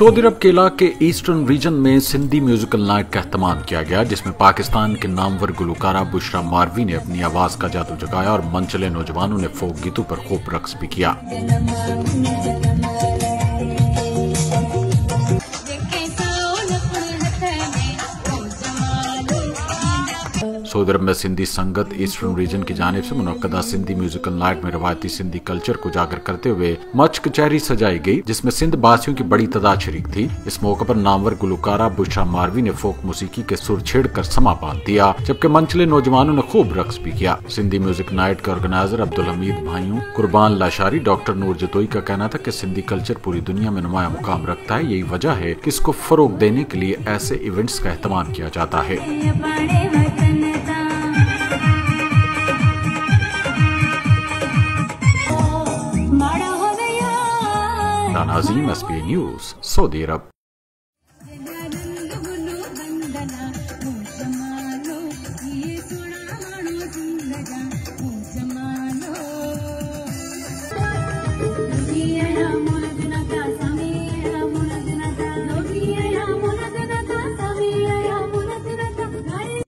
Saudi अरब के इलाके eastern region में सिंधी म्यूजिकल नाइट का एहतमाम किया गया, जिसमें पाकिस्तान के नामवर गुलकारा बुशरा मारवी ने अपनी आवाज का जादू जगाया और मनचले नौजवानों ने फोक गीतों पर खूब रक्स भी किया। सऊदी अरब में सिंधी संगत ईस्टर्न रीजन की जानिब से मुनक्कदा सिंधी म्यूजिकल नाइट में रवायती सिंधी कल्चर को उजागर करते हुए मच कचहरी सजाई गई, जिसमें सिंध बासियों की बड़ी तादाद शरीक थी। इस मौके पर नामवर गुलकारा बुशरा मारवी ने फोक मूसीकी के सुर छेड़कर समा बांध दिया, जबकि मंचले नौजवानों ने खूब रक्स भी किया। सिंधी म्यूजिक नाइट के ऑर्गेनाइजर अब्दुल हमीद भाइयों, कुर्बान लाशारी, डॉक्टर नूर जतोई का कहना था कि सिंधी कल्चर पूरी दुनिया में नुमाया मुकाम रखता है। यही वजह है कि इसको फरोग देने के लिए ऐसे इवेंट्स का एहतमाम किया जाता है। नाज़ीम, SBA न्यूज़, सऊदी अरब।